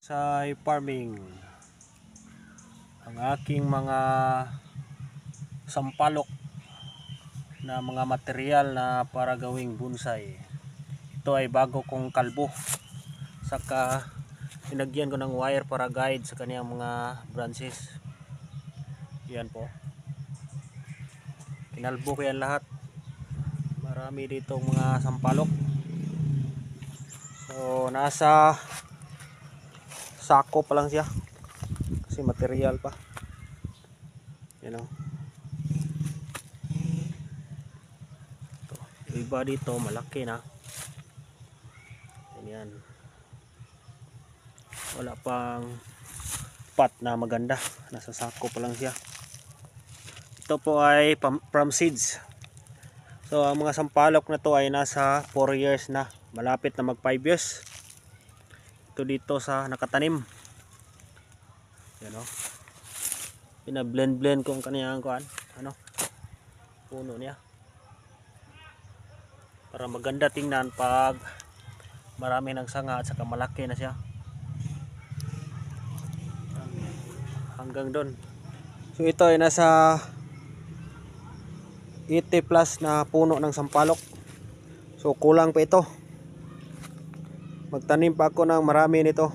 Sa farming, ang aking mga sampalok na mga material na para gawing bonsai, ito ay bago kong kalbo, saka pinagyan ko ng wire para guide sa kaniyang mga branches. Yan po, kinalbo ko yan lahat. Marami dito mga sampalok, so nasa sako pa lang siya kasi material pa. Yan o, iba dito malaki na. Yan, wala pang pot na maganda, nasa sako pa lang siya. Ito po ay from seeds. So ang mga sampalok na to ay nasa 4 years na, malapit na mag 5 years. Ito dito sa nakatanim. Yan o, pinablend ko ang kaniyang puno niya para maganda tingnan pag marami ng sanga at saka malaki na siya hanggang doon. So ito ay nasa 80 plus na puno ng sampalok, so kulang pa ito. Magtanim pa ako ng marami nito.